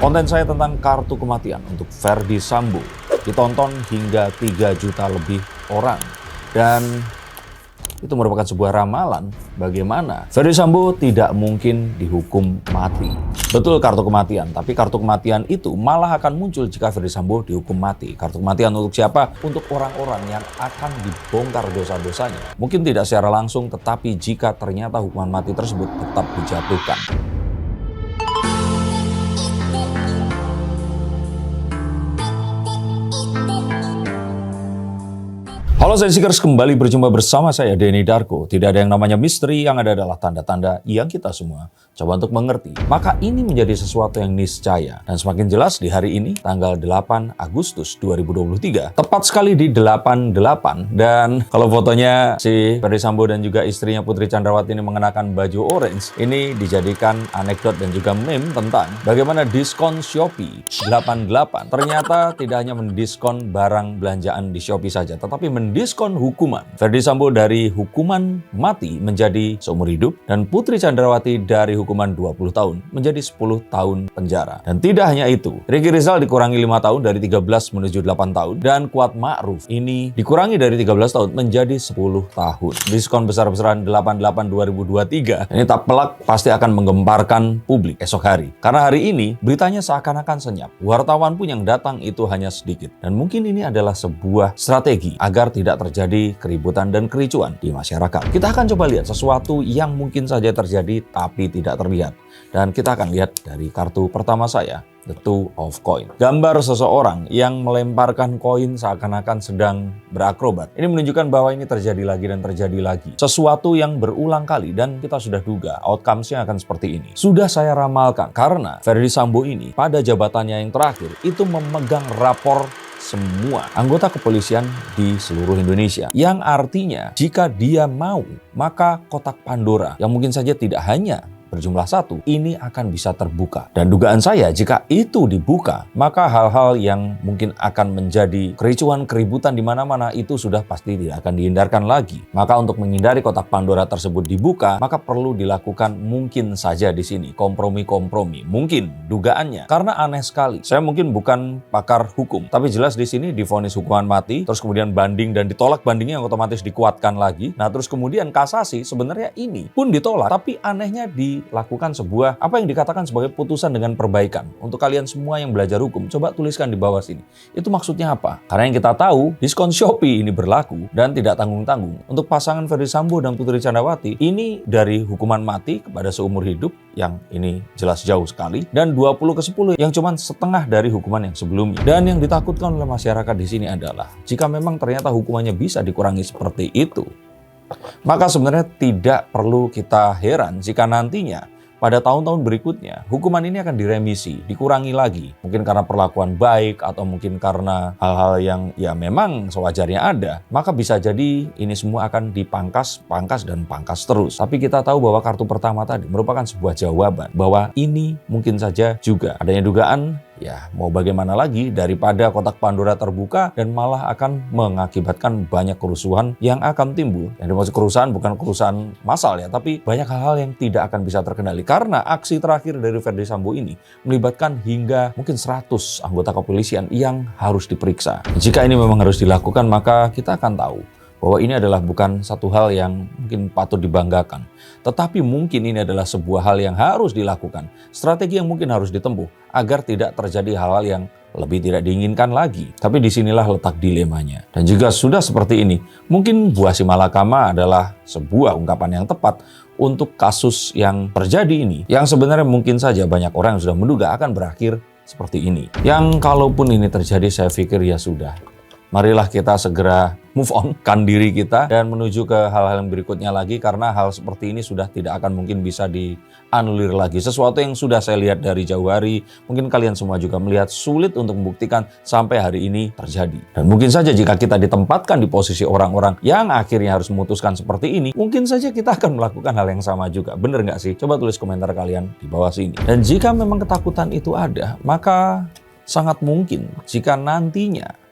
Konten saya tentang kartu kematian untuk Ferdy Sambo ditonton hingga 3 juta lebih orang. Dan itu merupakan sebuah ramalan bagaimana Ferdy Sambo tidak mungkin dihukum mati. Betul kartu kematian, tapi kartu kematian itu malah akan muncul jika Ferdy Sambo dihukum mati. Kartu kematian untuk siapa? Untuk orang-orang yang akan dibongkar dosa-dosanya. Mungkin tidak secara langsung, tetapi jika ternyata hukuman mati tersebut tetap dijatuhkan. Halo saya Seekers, kembali berjumpa bersama saya Denny Darko. Tidak ada yang namanya misteri, yang ada adalah tanda-tanda yang kita semua coba untuk mengerti. Maka ini menjadi sesuatu yang niscaya. Dan semakin jelas di hari ini, tanggal 8 Agustus 2023. Tepat sekali di 88. Dan kalau fotonya si Ferdy Sambo dan juga istrinya Putri Chandrawati ini mengenakan baju orange, ini dijadikan anekdot dan juga meme tentang bagaimana diskon Shopee 88. Ternyata tidak hanya mendiskon barang belanjaan di Shopee saja, tetapi diskon hukuman. Ferdy Sambo dari hukuman mati menjadi seumur hidup dan Putri Chandrawati dari hukuman 20 tahun menjadi 10 tahun penjara. Dan tidak hanya itu, Ricky Rizal dikurangi 5 tahun dari 13 menuju 8 tahun dan Kuat Ma'ruf ini dikurangi dari 13 tahun menjadi 10 tahun. Diskon besar-besaran 88 2023 ini tak pelak pasti akan menggemparkan publik esok hari. Karena hari ini beritanya seakan-akan senyap. Wartawan pun yang datang itu hanya sedikit. Dan mungkin ini adalah sebuah strategi agar tidak terjadi keributan dan kericuan di masyarakat. Kita akan coba lihat sesuatu yang mungkin saja terjadi tapi tidak terlihat. Dan kita akan lihat dari kartu pertama saya, The Two of Coin. Gambar seseorang yang melemparkan koin seakan-akan sedang berakrobat. Ini menunjukkan bahwa ini terjadi lagi dan terjadi lagi. Sesuatu yang berulang kali dan kita sudah duga outcomes-nya akan seperti ini. Sudah saya ramalkan karena Ferdy Sambo ini pada jabatannya yang terakhir itu memegang rapor semua anggota kepolisian di seluruh Indonesia. Yang artinya jika dia mau, maka kotak Pandora yang mungkin saja tidak hanya berjumlah 1, ini akan bisa terbuka. Dan dugaan saya jika itu dibuka, maka hal-hal yang mungkin akan menjadi kericuan, keributan di mana-mana itu sudah pasti tidak akan dihindarkan lagi. Maka untuk menghindari kotak Pandora tersebut dibuka, maka perlu dilakukan mungkin saja di sini kompromi-kompromi. Mungkin dugaannya karena aneh sekali. Saya mungkin bukan pakar hukum, tapi jelas di sini divonis hukuman mati, terus kemudian banding dan ditolak bandingnya yang otomatis dikuatkan lagi. Nah, terus kemudian kasasi sebenarnya ini pun ditolak, tapi anehnya dilakukan sebuah apa yang dikatakan sebagai putusan dengan perbaikan. Untuk kalian semua yang belajar hukum, coba tuliskan di bawah sini. Itu maksudnya apa? Karena yang kita tahu, diskon Shopee ini berlaku dan tidak tanggung-tanggung. Untuk pasangan Ferdy Sambo dan Putri Chandrawati, ini dari hukuman mati kepada seumur hidup, yang ini jelas jauh sekali, dan 20 ke 10 yang cuma setengah dari hukuman yang sebelumnya. Dan yang ditakutkan oleh masyarakat di sini adalah, jika memang ternyata hukumannya bisa dikurangi seperti itu, maka sebenarnya tidak perlu kita heran jika nantinya pada tahun-tahun berikutnya hukuman ini akan diremisi, dikurangi lagi. Mungkin karena perlakuan baik atau mungkin karena hal-hal yang ya memang sewajarnya ada. Maka bisa jadi ini semua akan dipangkas terus. Tapi kita tahu bahwa kartu pertama tadi merupakan sebuah jawaban bahwa ini mungkin saja juga adanya dugaan. Ya, mau bagaimana lagi daripada kotak Pandora terbuka dan malah akan mengakibatkan banyak kerusuhan yang akan timbul. Yang dimaksud kerusuhan bukan kerusuhan massal ya, tapi banyak hal-hal yang tidak akan bisa terkendali. Karena aksi terakhir dari Ferdy Sambo ini melibatkan hingga mungkin 100 anggota kepolisian yang harus diperiksa. Jika ini memang harus dilakukan, maka kita akan tahu bahwa ini adalah bukan satu hal yang mungkin patut dibanggakan. Tetapi mungkin ini adalah sebuah hal yang harus dilakukan. Strategi yang mungkin harus ditempuh agar tidak terjadi hal-hal yang lebih tidak diinginkan lagi. Tapi disinilah letak dilemanya. Dan juga sudah seperti ini, mungkin buah si malakama adalah sebuah ungkapan yang tepat untuk kasus yang terjadi ini. Yang sebenarnya mungkin saja banyak orang yang sudah menduga akan berakhir seperti ini. Yang kalaupun ini terjadi, saya pikir ya sudah. Marilah kita segera move on kan diri kita dan menuju ke hal-hal yang berikutnya lagi, karena hal seperti ini sudah tidak akan mungkin bisa dianulir lagi. Sesuatu yang sudah saya lihat dari jauh hari, mungkin kalian semua juga melihat, sulit untuk membuktikan sampai hari ini terjadi. Dan mungkin saja jika kita ditempatkan di posisi orang-orang yang akhirnya harus memutuskan seperti ini, mungkin saja kita akan melakukan hal yang sama juga. Bener nggak sih? Coba tulis komentar kalian di bawah sini. Dan jika memang ketakutan itu ada, maka sangat mungkin jika nantinya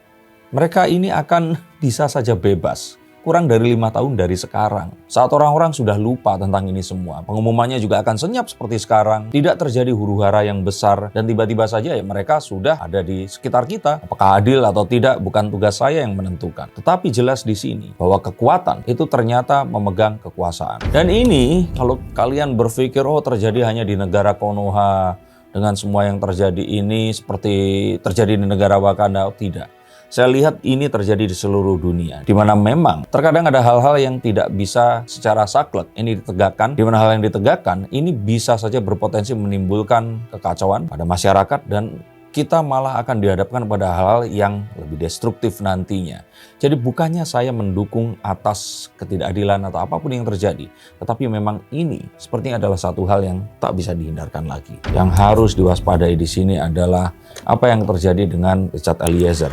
mereka ini akan bisa saja bebas kurang dari 5 tahun dari sekarang. Saat orang-orang sudah lupa tentang ini semua, pengumumannya juga akan senyap seperti sekarang. Tidak terjadi huru-hara yang besar dan tiba-tiba saja ya mereka sudah ada di sekitar kita. Apakah adil atau tidak bukan tugas saya yang menentukan. Tetapi jelas di sini bahwa kekuatan itu ternyata memegang kekuasaan. Dan ini kalau kalian berpikir terjadi hanya di negara Konoha dengan semua yang terjadi ini seperti terjadi di negara Wakanda, tidak. Saya lihat ini terjadi di seluruh dunia, di mana memang terkadang ada hal-hal yang tidak bisa secara saklek ini ditegakkan, di mana hal yang ditegakkan ini bisa saja berpotensi menimbulkan kekacauan pada masyarakat dan kita malah akan dihadapkan pada hal-hal yang lebih destruktif nantinya. Jadi bukannya saya mendukung atas ketidakadilan atau apapun yang terjadi, tetapi memang ini sepertinya adalah satu hal yang tak bisa dihindarkan lagi. Yang harus diwaspadai di sini adalah apa yang terjadi dengan Richard Eliezer.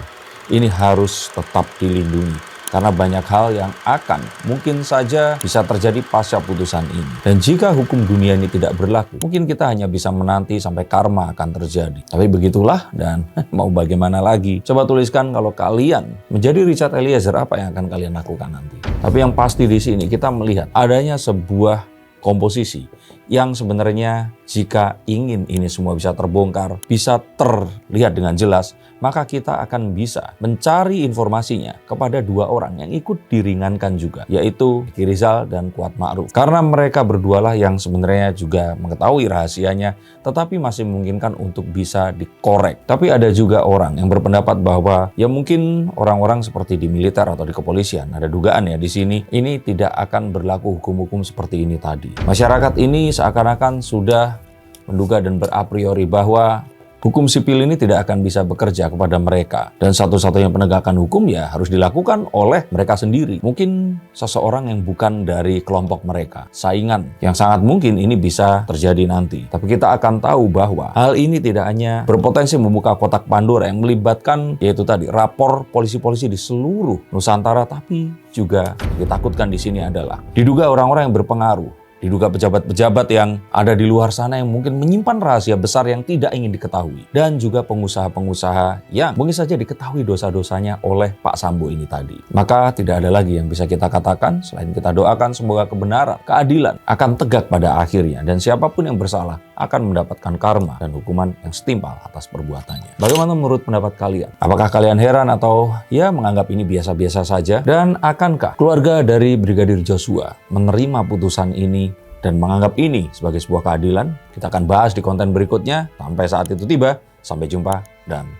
Ini harus tetap dilindungi karena banyak hal yang akan mungkin saja bisa terjadi pasca putusan ini. Dan jika hukum dunia ini tidak berlaku, mungkin kita hanya bisa menanti sampai karma akan terjadi. Tapi begitulah dan mau bagaimana lagi. Coba tuliskan kalau kalian menjadi Richard Eliezer, apa yang akan kalian lakukan nanti. Tapi yang pasti di sini kita melihat adanya sebuah komposisi yang sebenarnya jika ingin ini semua bisa terbongkar, bisa terlihat dengan jelas, maka kita akan bisa mencari informasinya kepada dua orang yang ikut diringankan juga, yaitu Ricky Rizal dan Kuat Ma'ruf. Karena mereka berdualah yang sebenarnya juga mengetahui rahasianya, tetapi masih memungkinkan untuk bisa dikorek. Tapi ada juga orang yang berpendapat bahwa ya mungkin orang-orang seperti di militer atau di kepolisian, ada dugaan ya di sini, ini tidak akan berlaku hukum-hukum seperti ini tadi. Masyarakat ini seakan-akan sudah menduga dan berapriori bahwa hukum sipil ini tidak akan bisa bekerja kepada mereka. Dan satu-satunya penegakan hukum ya harus dilakukan oleh mereka sendiri. Mungkin seseorang yang bukan dari kelompok mereka. Saingan yang sangat mungkin ini bisa terjadi nanti. Tapi kita akan tahu bahwa hal ini tidak hanya berpotensi membuka kotak Pandora yang melibatkan yaitu tadi rapor polisi-polisi di seluruh Nusantara. Tapi juga ditakutkan di sini adalah diduga orang-orang yang berpengaruh. Diduga pejabat-pejabat yang ada di luar sana yang mungkin menyimpan rahasia besar yang tidak ingin diketahui. Dan juga pengusaha-pengusaha yang mungkin saja diketahui dosa-dosanya oleh Pak Sambo ini tadi. Maka tidak ada lagi yang bisa kita katakan selain kita doakan semoga kebenaran, keadilan akan tegak pada akhirnya. Dan siapapun yang bersalah akan mendapatkan karma dan hukuman yang setimpal atas perbuatannya. Bagaimana menurut pendapat kalian? Apakah kalian heran atau ya menganggap ini biasa-biasa saja? Dan akankah keluarga dari Brigadir Joshua menerima putusan ini dan menganggap ini sebagai sebuah keadilan? Kita akan bahas di konten berikutnya. Sampai saat itu tiba, sampai jumpa dan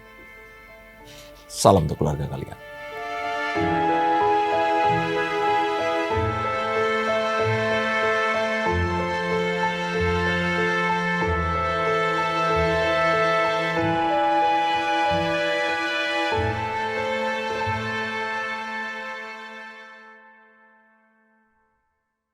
salam untuk keluarga kalian.